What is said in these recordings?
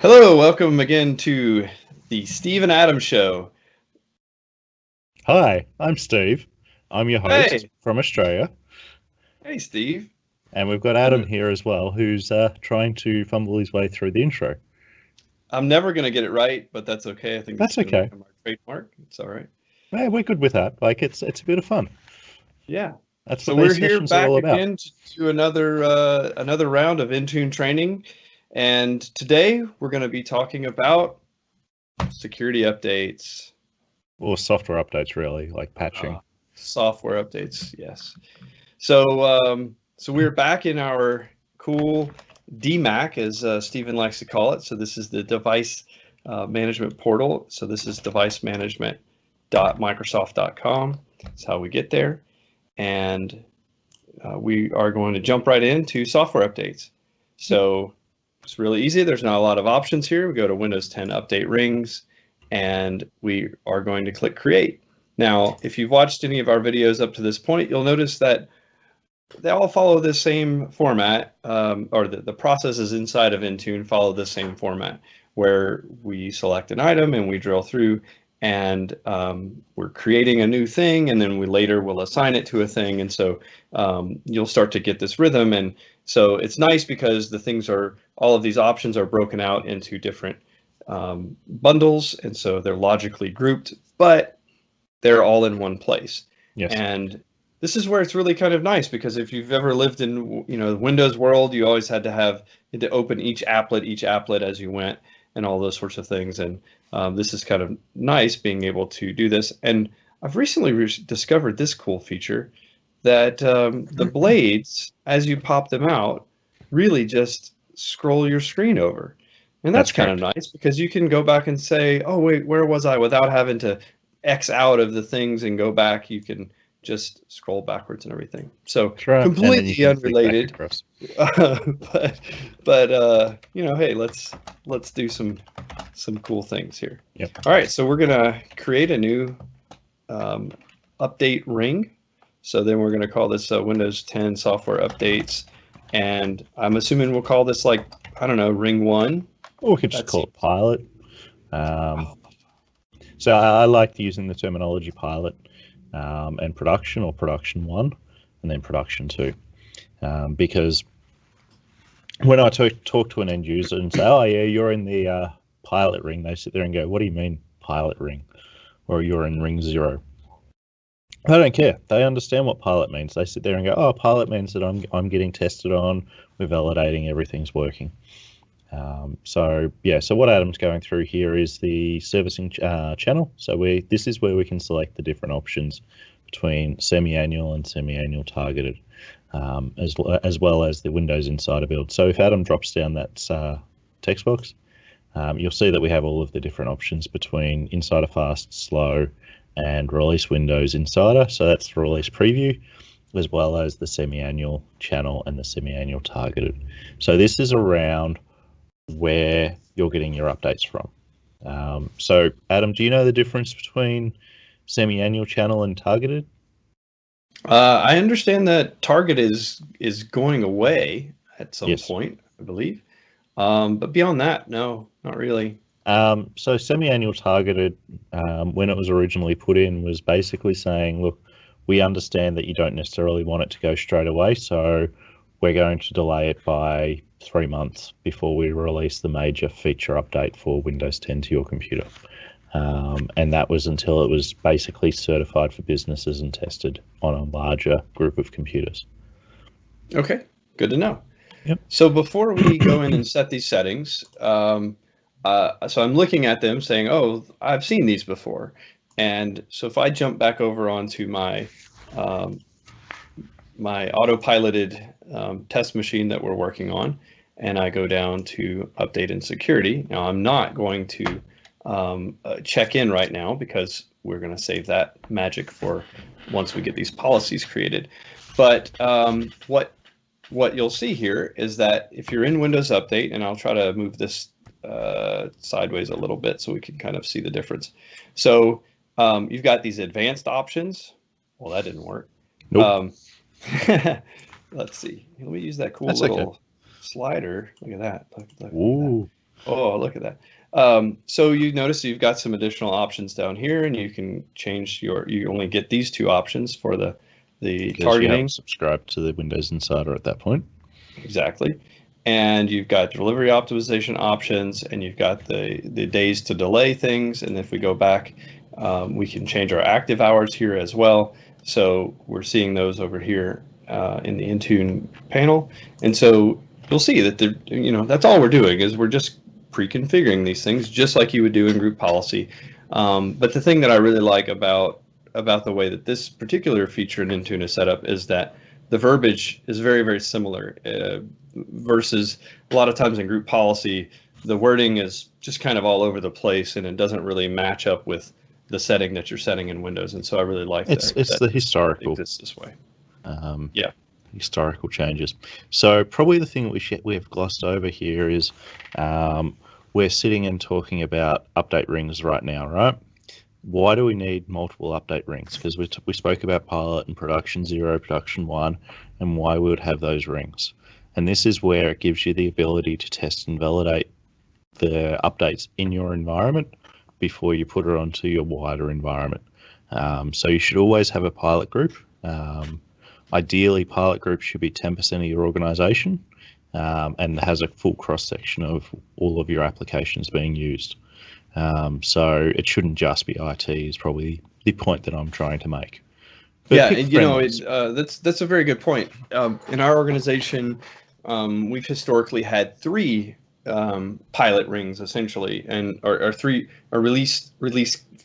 Hello, welcome again to the Steve and Adam Show. Hi, I'm Steve. I'm your host Hey, from Australia, hey, Steve. and we've got Adam here as well, who's trying to fumble his way through the intro. I'm never gonna get it right, but that's okay. I think it's That's gonna okay. become our trademark. It's all right. Yeah, we're good with that. Like it's a bit of fun. Yeah. That's So what we're these here sessions are back all about. again to do another round of Intune training, and today we're going to be talking about security updates, Or software updates, really, like patching. software updates. Yes. So we're back in our cool DMAC, as Stephen likes to call it. So this is the device management portal. So this is devicemanagement.microsoft.com. That's how we get there. And we are going to jump right into software updates. So it's really easy. There's not a lot of options here. We go to Windows 10 Update Rings, and we are going to click Create. Now, if you've watched any of our videos up to this point, you'll notice that they all follow the same format, or the processes inside of Intune follow the same format, where we select an item and we drill through, and we're creating a new thing, and then we later will assign it to a thing, and so you'll start to get this rhythm. And so it's nice because all of these options are broken out into different bundles, and so they're logically grouped, but they're all in one place. Yes. And this is where it's really kind of nice, because if you've ever lived in the Windows world, you always had to open each applet as you went, and all those sorts of things. And this is kind of nice being able to do this. And I've recently discovered this cool feature that the blades, as you pop them out, really just scroll your screen over. And that's That's kind of correct. nice, because you can go back and say, oh, wait, where was I? Without having to X out of the things and go back, you can just scroll backwards and everything. So That's right. And then you completely can flick back unrelated, across. but hey, let's do some cool things here. Yep. All right, so we're gonna create a new update ring. So then we're gonna call this Windows 10 software updates, and I'm assuming we'll call this, like, I don't know, ring 1. Or we could just call it pilot. So I like using the terminology pilot and production, or production 1, and then production 2, because when I talk to an end user and say, oh yeah, you're in the pilot ring, they sit there and go, what do you mean pilot ring? Or you're in ring 0. I don't care. They understand what pilot means. They sit there and go, oh, pilot means that I'm getting tested on, we're validating, everything's working. So what Adam's going through here is the servicing channel. So this is where we can select the different options between semi-annual and semi-annual targeted, as well as the Windows Insider build. So if Adam drops down that text box, you'll see that we have all of the different options between Insider Fast, Slow, and Release Windows Insider. So that's the release preview, as well as the semi-annual channel and the semi-annual targeted. So this is around where you're getting your updates from. So Adam, do you know the difference between semi-annual channel and targeted? I understand that target is going away at some Yes. point, I believe. But beyond that, no, not really. So semi-annual targeted, when it was originally put in, was basically saying, look, we understand that you don't necessarily want it to go straight away, so we're going to delay it by 3 months before we release the major feature update for Windows 10 to your computer. And that was until it was basically certified for businesses and tested on a larger group of computers. Okay, good to know. Yep. So before we go in and set these settings, so I'm looking at them saying, oh, I've seen these before. And so if I jump back over onto my my autopiloted test machine that we're working on, and I go down to update and security. Now, I'm not going to check in right now, because we're going to save that magic for once we get these policies created. But what you'll see here is that if you're in Windows Update, and I'll try to move this sideways a little bit so we can kind of see the difference. So you've got these advanced options. Well, that didn't work. Nope. Let's see. Let me use that cool That's little okay. slider. Look at that. Look at Ooh. Oh, look at that. So you notice you've got some additional options down here, and you can change you only get these two options for the Because you targeting. haven't subscribed to the Windows Insider at that point. Exactly. And you've got delivery optimization options, and you've got the days to delay things. And if we go back, we can change our active hours here as well. So we're seeing those over here in the Intune panel. And so you'll see that that's all we're doing is we're just pre-configuring these things just like you would do in group policy. But the thing that I really like about the way that this particular feature in Intune is set up is that the verbiage is very, very similar versus a lot of times in group policy, the wording is just kind of all over the place and it doesn't really match up with the setting that you're setting in Windows. And so I really like it's the historical. It exists this way. Yeah. Historical changes. So probably the thing that we have glossed over here is we're sitting and talking about update rings right now, right? Why do we need multiple update rings? Because we spoke about pilot and production 0, production 1, and why we would have those rings. And this is where it gives you the ability to test and validate the updates in your environment before you put it onto your wider environment. So you should always have a pilot group. Ideally, pilot group should be 10% of your organization and has a full cross-section of all of your applications being used. So it shouldn't just be IT is probably the point that I'm trying to make. But yeah, and that's a very good point. In our organization, we've historically had 3 pilot rings essentially, and or 3 release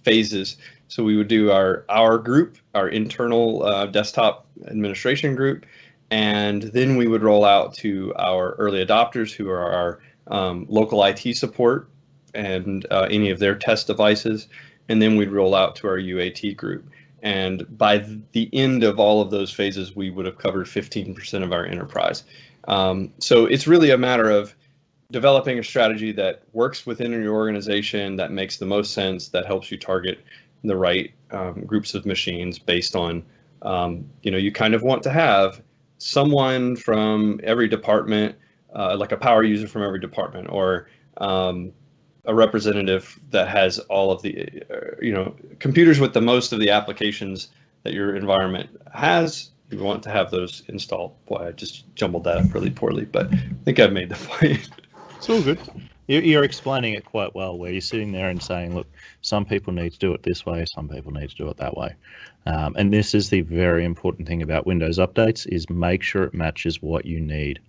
phases. So we would do our group, our internal desktop administration group, and then we would roll out to our early adopters, who are our local IT support and any of their test devices, and then we'd roll out to our UAT group. And by the end of all of those phases, we would have covered 15% of our enterprise. So it's really a matter of developing a strategy that works within your organization, that makes the most sense, that helps you target the right groups of machines based on, you kind of want to have someone from every department, like a power user from every department, or a representative that has all of the, computers with the most of the applications that your environment has. You want to have those installed. Boy, I just jumbled that up really poorly, but I think I've made the point. It's all good. You're explaining it quite well, where you're sitting there and saying, look, some people need to do it this way, some people need to do it that way. And this is the very important thing about Windows updates, is make sure it matches what you need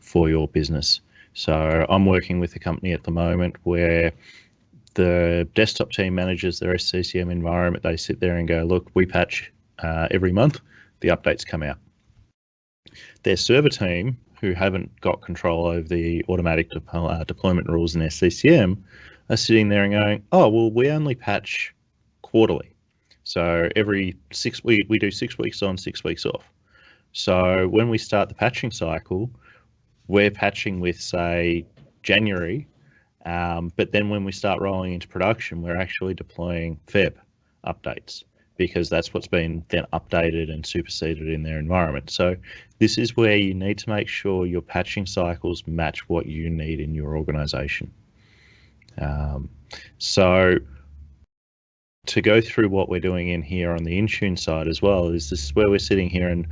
for your business. So I'm working with a company at the moment where the desktop team manages their SCCM environment. They sit there and go, look, we patch every month, the updates come out. Their server team, who haven't got control over the automatic deployment rules in SCCM, are sitting there and going, oh, well, we only patch quarterly. So every 6 weeks, we do 6 weeks on, 6 weeks off. So when we start the patching cycle, we're patching with, say, January, but then when we start rolling into production, we're actually deploying Feb updates, because that's what's been then updated and superseded in their environment. So this is where you need to make sure your patching cycles match what you need in your organization. So to go through what we're doing in here on the Intune side as well, is this is where we're sitting here, and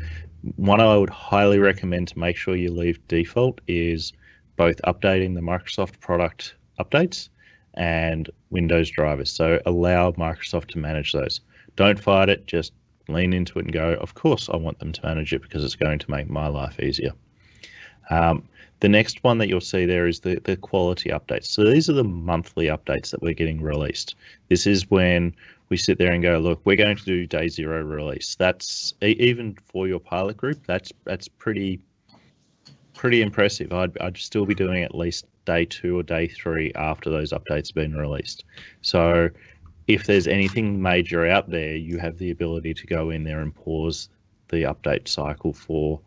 one I would highly recommend to make sure you leave default is both updating the Microsoft product updates and Windows drivers. So allow Microsoft to manage those. Don't fight it, just lean into it and go, of course I want them to manage it because it's going to make my life easier. The next one that you'll see there is the quality updates. So these are the monthly updates that we're getting released. This is when we sit there and go, look, we're going to do day 0 release. That's, even for your pilot group, that's pretty impressive. I'd still be doing at least day 2 or day 3 after those updates have been released. So if there's anything major out there, you have the ability to go in there and pause the update cycle for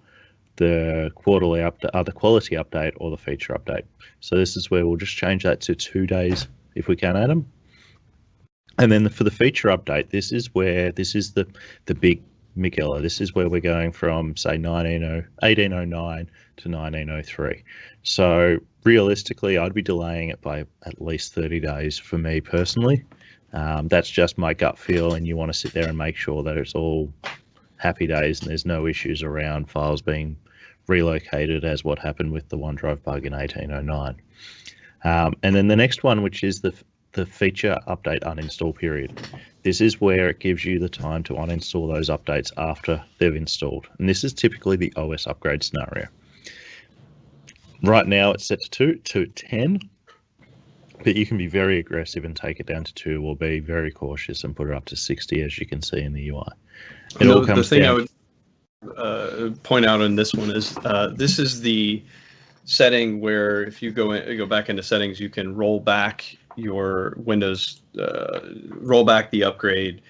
the quarterly update, the quality update, or the feature update. So this is where we'll just change that to 2 days if we can, Adam. And then for the feature update, this is the big Miguela. This is where we're going from, say, 1809 to 1903. So realistically, I'd be delaying it by at least 30 days for me personally. That's just my gut feel, and you want to sit there and make sure that it's all happy days and there's no issues around files being relocated as what happened with the OneDrive bug in 1809. And then the next one, which is the feature update uninstall period. This is where it gives you the time to uninstall those updates after they've installed. And this is typically the OS upgrade scenario. Right now it's set to 10, but you can be very aggressive and take it down to 2, or be very cautious and put it up to 60, as you can see in the UI. The thing I would point out on this one is this is the setting where if you go back into settings, you can roll back your Windows, roll back the upgrade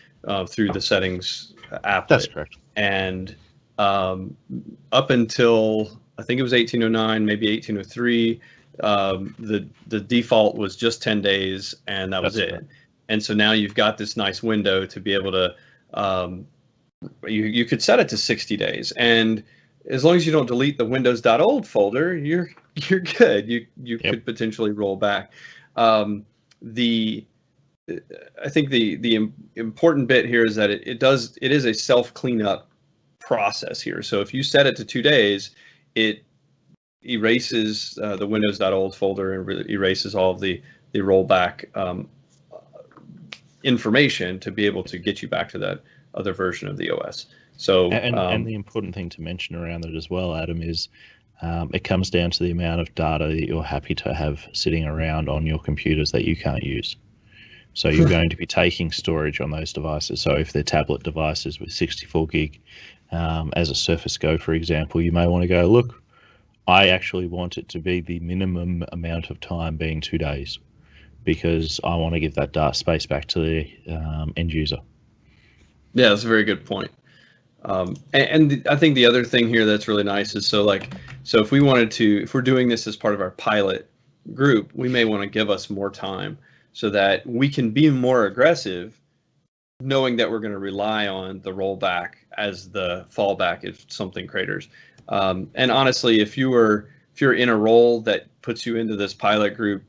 through the settings applet. That's correct. And up until I think it was 1809, maybe 1803, the default was just 10 days, and that was it. Right. And so now you've got this nice window to be able to, you could set it to 60 days, and as long as you don't delete the windows.old folder, you're good. You could potentially roll back. I think the important bit here is that it is a self cleanup process here. So if you set it to 2 days, it erases the windows.old folder and erases all of the rollback information to be able to get you back to that other version of the OS. So and the important thing to mention around it as well, Adam, is it comes down to the amount of data that you're happy to have sitting around on your computers that you can't use. So you're going to be taking storage on those devices. So if they're tablet devices with 64 gig as a Surface Go, for example, you may want to go, look, I actually want it to be the minimum amount of time being 2 days, because I want to give that data space back to the end user. Yeah, that's a very good point. And I think the other thing here that's really nice is so if we're doing this as part of our pilot group, we may want to give us more time so that we can be more aggressive, knowing that we're going to rely on the rollback as the fallback if something craters. And honestly, if you're in a role that puts you into this pilot group,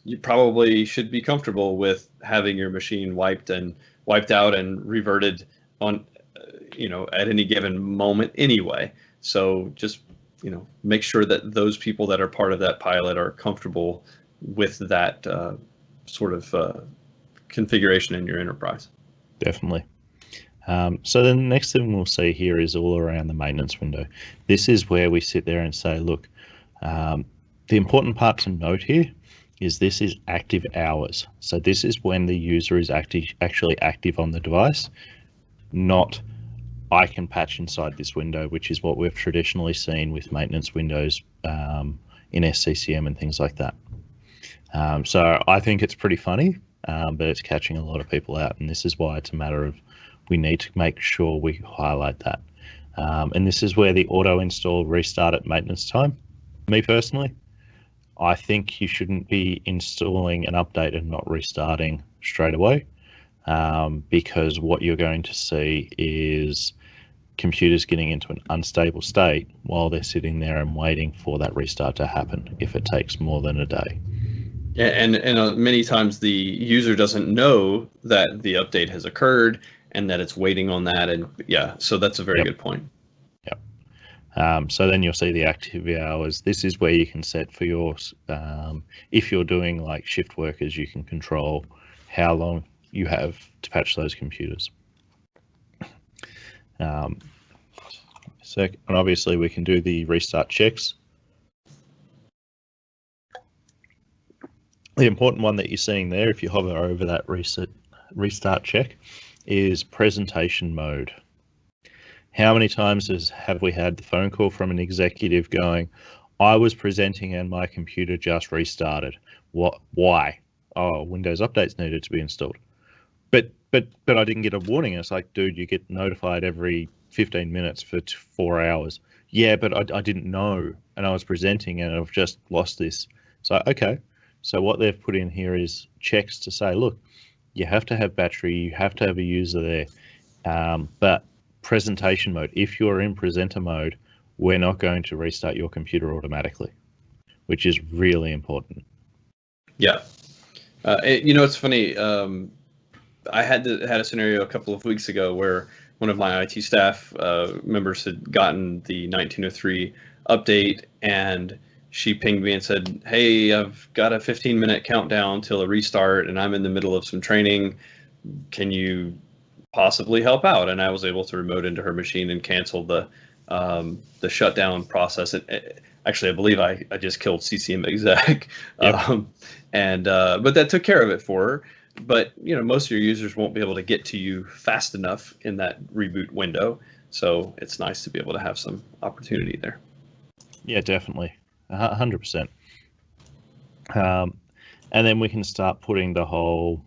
you probably should be comfortable with having your machine wiped out and reverted on, at any given moment anyway. So just, make sure that those people that are part of that pilot are comfortable with that sort of configuration in your enterprise. Definitely. So the next thing we'll see here is all around the maintenance window. This is where we sit there and say, look, the important part to note here is this is active hours. So this is when the user is actually active on the device, not I can patch inside this window, which is what we've traditionally seen with maintenance windows in SCCM and things like that. So I think it's pretty funny, but it's catching a lot of people out, and this is why it's a matter of we need to make sure we highlight that. And this is where the auto install restart at maintenance time. Me personally, I think you shouldn't be installing an update and not restarting straight away, because what you're going to see is computers getting into an unstable state while they're sitting there and waiting for that restart to happen if it takes more than a day. Yeah, and many times the user doesn't know that the update has occurred and that it's waiting on that. And yeah, so that's a very good point. Yep. So then you'll see the active hours. This is where you can set for your, if you're doing like shift workers, you can control how long you have to patch those computers. And obviously we can do the restart checks. The important one that you're seeing there, if you hover over that restart check, is presentation mode. How many times have we had the phone call from an executive going, I was presenting and my computer just restarted. Why? Oh, Windows updates needed to be installed. But I didn't get a warning. It's like, dude, you get notified every 15 minutes for 4 hours. Yeah, but I didn't know, and I was presenting and I've just lost this. So, okay. So what they've put in here is checks to say, look, you have to have battery, you have to have a user there, but presentation mode, if you're in presenter mode, we're not going to restart your computer automatically, which is really important. Yeah. It's funny. I had a scenario a couple of weeks ago where one of my IT staff members had gotten the 1903 update, and she pinged me and said, "Hey, I've got a 15-minute countdown till a restart, and I'm in the middle of some training. Can you possibly help out?" And I was able to remote into her machine and cancel the shutdown process. Actually, I believe I just killed CCM exec, Yep. but that took care of it for her. But most of your users won't be able to get to you fast enough in that reboot window, so it's nice to be able to have some opportunity there. Yeah, definitely, 100%. And then we can start putting the whole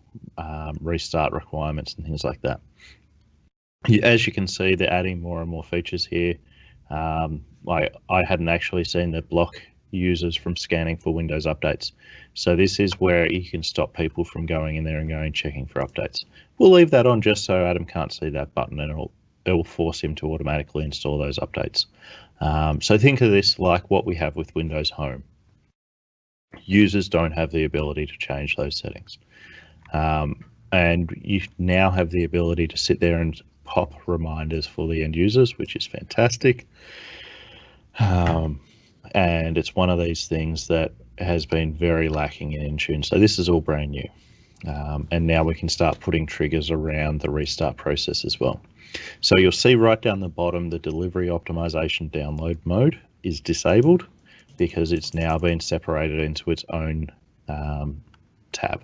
restart requirements and things like that. As you can see, they're adding more and more features here. I hadn't actually seen the block users from scanning for Windows updates. So this is where you can stop people from going in there and checking for updates. We'll leave that on just so Adam can't see that button, and it will force him to automatically install those updates. So think of this like what we have with Windows Home. Users don't have the ability to change those settings. And you now have the ability to sit there and pop reminders for the end users, which is fantastic. And it's one of these things that has been very lacking in Intune. So this is all brand new. And now we can start putting triggers around the restart process as well. So you'll see right down the bottom, the delivery optimization download mode is disabled because it's now been separated into its own tab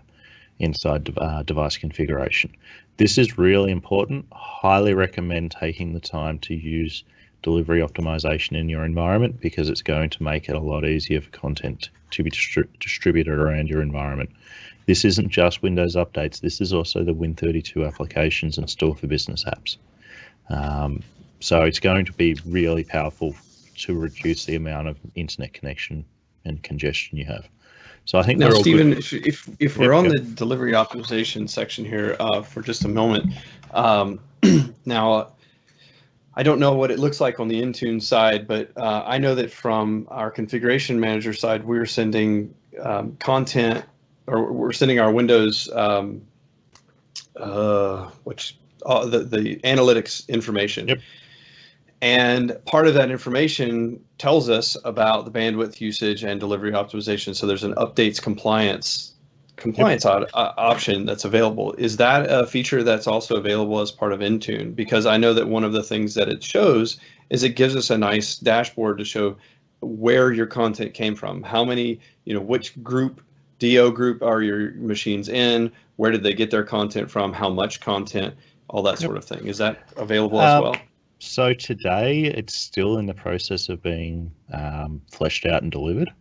inside device configuration. This is really important. Highly recommend taking the time to use delivery optimization in your environment because it's going to make it a lot easier for content to be distributed around your environment. This isn't just Windows updates. This is also the Win32 applications and Store for Business apps. So it's going to be really powerful to reduce the amount of internet connection and congestion you have. So I think now, Stephen, if we're on the delivery optimization section here for just a moment, now I don't know what it looks like on the Intune side, but I know that from our configuration manager side, we're sending content, or we're sending our Windows, the analytics information. Yep. And part of that information tells us about the bandwidth usage and delivery optimization. So there's an updates compliance option that's available. Is that a feature that's also available as part of Intune? Because I know that one of the things that it shows is it gives us a nice dashboard to show where your content came from, how many, which DO group are your machines in, where did they get their content from, how much content, all that sort of thing. Is that available as well? So today it's still in the process of being fleshed out and delivered.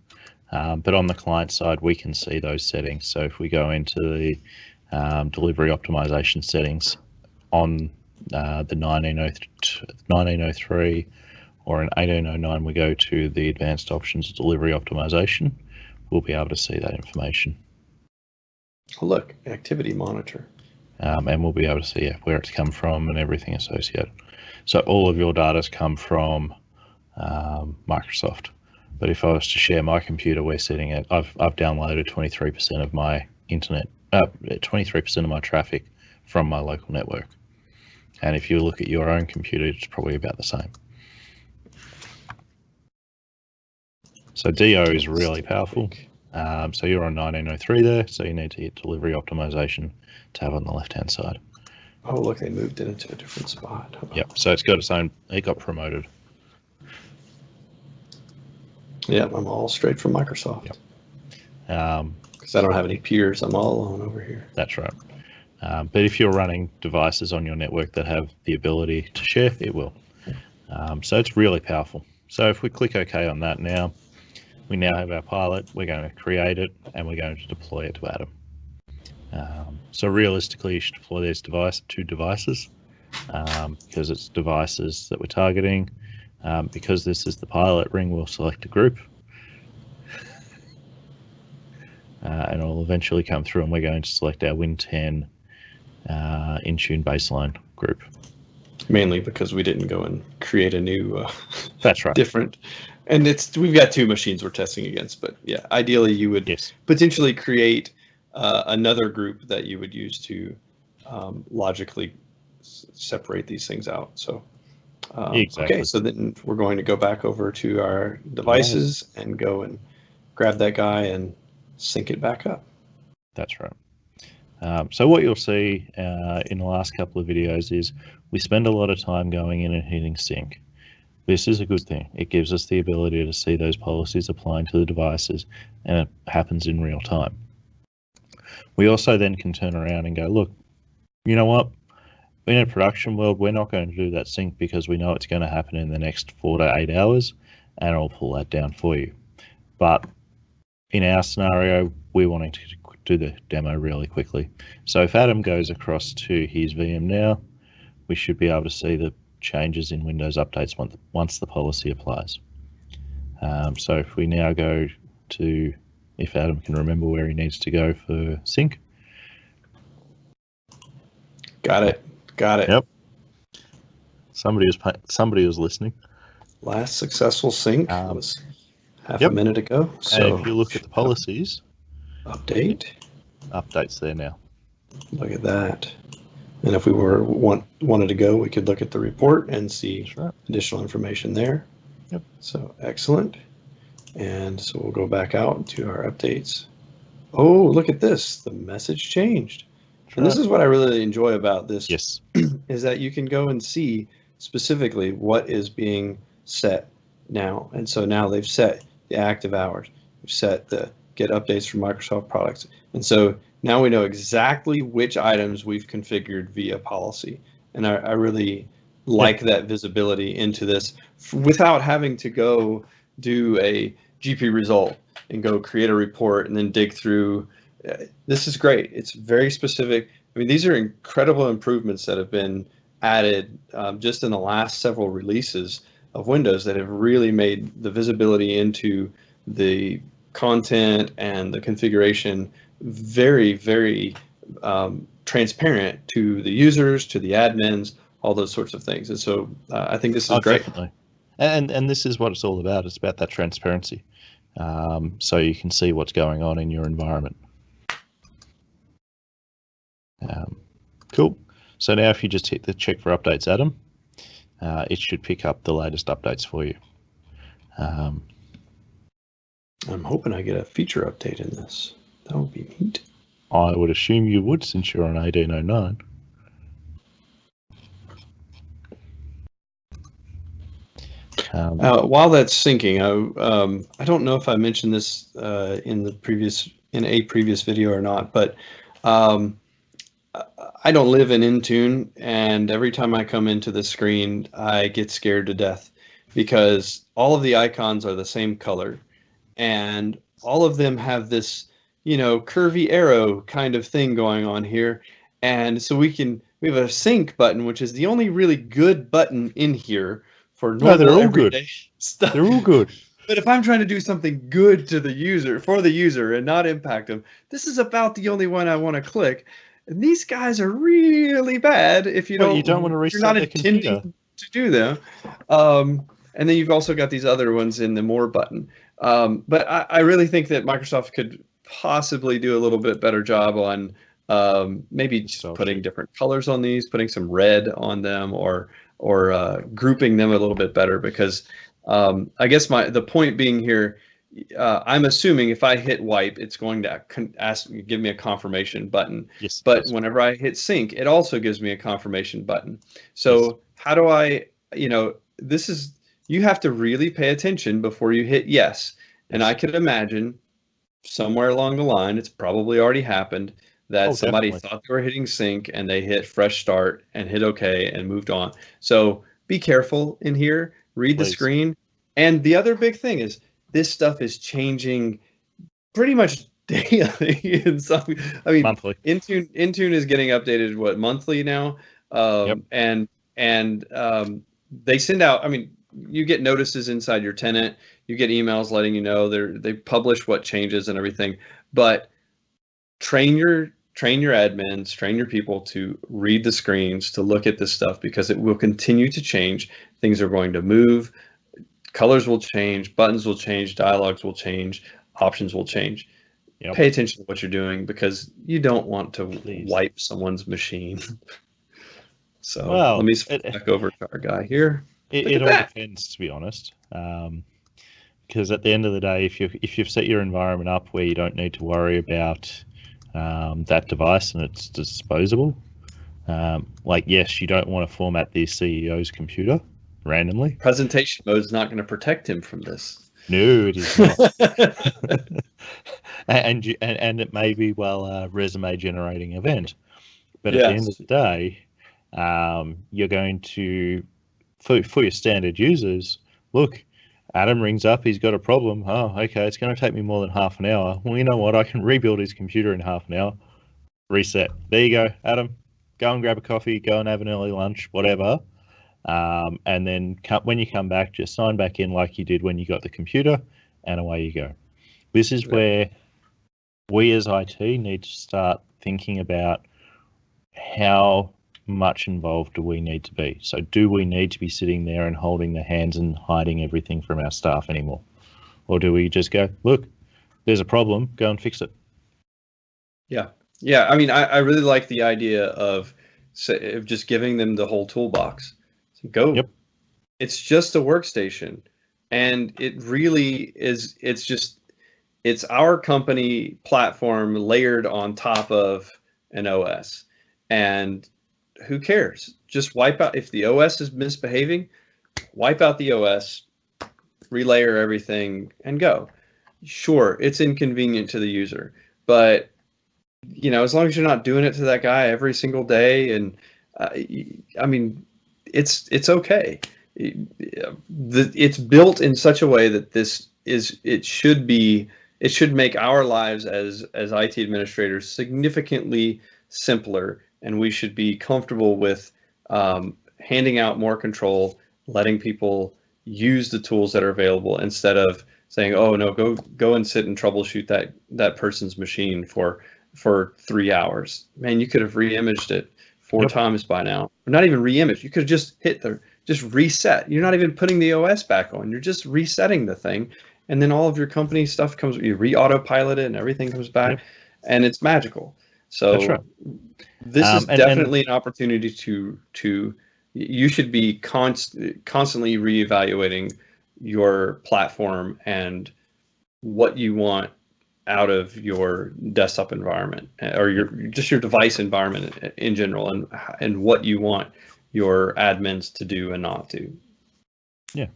But on the client side, we can see those settings. So if we go into the delivery optimization settings on the 1903 or an 1809, we go to the advanced options delivery optimization, we'll be able to see that information. Oh, look, activity monitor. And we'll be able to see where it's come from and everything associated. So all of your data's come from Microsoft. But if I was to share my computer, we're sitting at, I've downloaded 23% of my internet, 23% of my traffic from my local network. And if you look at your own computer, it's probably about the same. So DO is really powerful. So you're on 1903 there, so you need to hit delivery optimization tab on the left-hand side. Oh, look, they moved it into a different spot. Yep, so it's got its own, it got promoted. Yeah, I'm all straight from Microsoft. Yep. Because I don't have any peers, I'm all alone over here. That's right. But if you're running devices on your network that have the ability to share, it will. So it's really powerful. So if we click OK on that now, we now have our pilot, we're going to create it, and we're going to deploy it to Adam. So realistically, you should deploy these two devices because it's devices that we're targeting. Because this is the pilot ring, we'll select a group. And it'll eventually come through, and we're going to select our Win10 Intune baseline group. Mainly because we didn't go and create a new That's right. different, and we've got two machines we're testing against. But yeah, ideally you would Yes. potentially create another group that you would use to logically separate these things out. So Exactly. okay, so then we're going to go back over to our devices and go and grab that guy and sync it back up. That's right. So what you'll see in the last couple of videos is we spend a lot of time going in and hitting sync. This is a good thing. It gives us the ability to see those policies applying to the devices, and it happens in real time. We also then can turn around and go, look, you know what? In a production world, we're not going to do that sync because we know it's going to happen in the next 4 to 8 hours, and I'll pull that down for you. But in our scenario, we're wanting to do the demo really quickly. So if Adam goes across to his VM now, we should be able to see the changes in Windows updates once the policy applies. So if we now go to, if Adam can remember where he needs to go for sync. Got it. Yep. Somebody was listening. Last successful sync was half a Yep. minute ago. So And if you look at the policies, update's there now. Look at that. And if we wanted to go, we could look at the report and see additional information there. Yep. So excellent. And so we'll go back out to our updates. Oh, look at this. The message changed. And this is what I really enjoy about this. Yes. Is that you can go and see specifically what is being set now. And so now they've set the active hours. We've set the get updates from Microsoft products. And so now we know exactly which items we've configured via policy. And I really like that visibility into this without having to go do a GP result and go create a report and then dig through. This is great. It's very specific. I mean, these are incredible improvements that have been added just in the last several releases of Windows that have really made the visibility into the content and the configuration very, very transparent to the users, to the admins, all those sorts of things. And so I think this is great. Definitely. And this is what it's all about. It's about that transparency. So you can see what's going on in your environment. Cool. So now if you just hit the check for updates, Adam, it should pick up the latest updates for you. I'm hoping I get a feature update in this. That would be neat. I would assume you would, since you're on 1809. While that's syncing, I don't know if I mentioned this in a previous video or not, but I don't live in Intune, and every time I come into the screen, I get scared to death because all of the icons are the same color, and all of them have this, curvy arrow kind of thing going on here. And so we have a sync button, which is the only really good button in here for normal everyday stuff. They're all good. But if I'm trying to do something good to the user, for the user, and not impact them, this is about the only one I want to click. And these guys are really bad if you don't want to reset you're not the intending computer to do them. And then you've also got these other ones in the more button. But I really think that Microsoft could possibly do a little bit better job on maybe just putting different colors on these, putting some red on them, or grouping them a little bit better. Because I guess the point being here, I'm assuming if I hit wipe, it's going to give me a confirmation button. Yes. But whenever I hit sync, it also gives me a confirmation button. So how do I, you have to really pay attention before you hit yes. And I could imagine somewhere along the line, it's probably already happened that somebody thought they were hitting sync and they hit fresh start and hit OK and moved on. So be careful in here, read the screen. And the other big thing is this stuff is changing pretty much daily. Monthly. Intune is getting updated, monthly now? And they send out, you get notices inside your tenant, you get emails letting you know they publish what changes and everything, but train your train your admins, train your people to read the screens, to look at this stuff, because it will continue to change. Things are going to move, colors will change, buttons will change, dialogues will change, options will change. Yep. Pay attention to what you're doing, because you don't want to wipe someone's machine. So well, let me switch back over to our guy here. It all depends, to be honest. Because at the end of the day, if you've set your environment up where you don't need to worry about that device and it's disposable, like, yes, you don't want to format the CEO's computer randomly. Presentation mode is not going to protect him from this. No, it is not. and it may be a resume generating event, but at the end of the day, you're going to, for your standard users, look, Adam rings up, he's got a problem. Oh, okay, it's going to take me more than half an hour. Well, you know what? I can rebuild his computer in half an hour. Reset. There you go, Adam. Go and grab a coffee, go and have an early lunch, whatever. And then when you come back, just sign back in like you did when you got the computer, and away you go. This is where we as IT need to start thinking about how much involved do we need to be. So do we need to be sitting there and holding the hands and hiding everything from our staff anymore? Or do we just go, look, there's a problem, go and fix it? Yeah. I mean, I really like the idea of just giving them the whole toolbox. So go. Yep. It's just a workstation. And it really is, it's our company platform layered on top of an OS. And who cares? Just wipe out, if the OS is misbehaving, wipe out the OS, relayer everything, and go. Sure, it's inconvenient to the user, but as long as you're not doing it to that guy every single day, and I mean, it's okay. It's built in such a way that it should make our lives as IT administrators significantly simpler, and we should be comfortable with handing out more control, letting people use the tools that are available, instead of saying, oh no, go and sit and troubleshoot that person's machine for 3 hours. Man, you could have re-imaged it 4 times by now. Or not even re-imaged. You could have just just reset. You're not even putting the OS back on. You're just resetting the thing. And then all of your company stuff comes, you re-autopilot it and everything comes back, and it's magical. So that's right. This is definitely an opportunity to you should be constantly reevaluating your platform and what you want out of your desktop environment, or your device environment in general, and what you want your admins to do and not do. Yeah.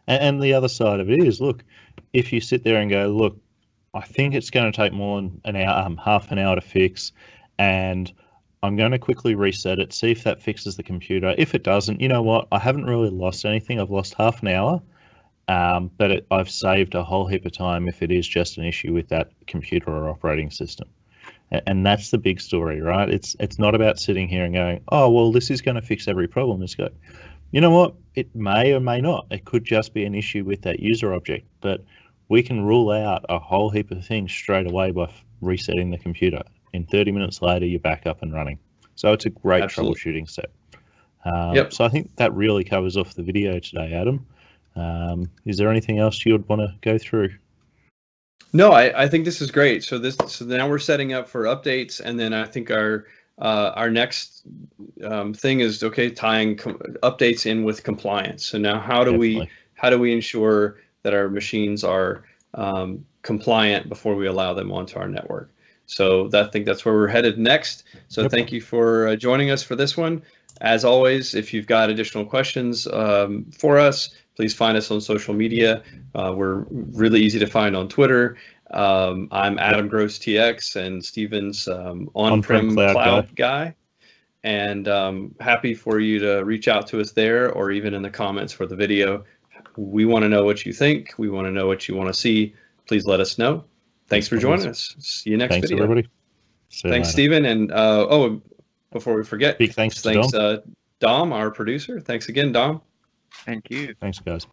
And the other side of it is, look, if you sit there and go, look, I think it's going to take more than an hour, half an hour to fix, and I'm going to quickly reset it, see if that fixes the computer. If it doesn't, you know what? I haven't really lost anything. I've lost half an hour, but I've saved a whole heap of time if it is just an issue with that computer or operating system. And that's the big story, right? It's not about sitting here and going, oh, well, this is going to fix every problem. It's go, you know what? It may or may not. It could just be an issue with that user object, but we can rule out a whole heap of things straight away by resetting the computer. In 30 minutes later, you're back up and running. So it's a great troubleshooting step. So I think that really covers off the video today, Adam. Is there anything else you would want to go through? No, I think this is great. So now we're setting up for updates, and then I think our next thing is tying updates in with compliance. So now how do we ensure that our machines are compliant before we allow them onto our network? So I think that's where we're headed next. So thank you for joining us for this one. As always, if you've got additional questions for us, please find us on social media. We're really easy to find on Twitter. I'm Adam Gross TX, and Steven's on-prem cloud guy. And happy for you to reach out to us there, or even in the comments for the video. We want to know what you think. We want to know what you want to see. Please let us know. Thanks for joining us. See you next video. Everybody. Thanks, Steven. And before we forget, big thanks to Dom, our producer. Thanks again, Dom. Thank you. Thanks, guys.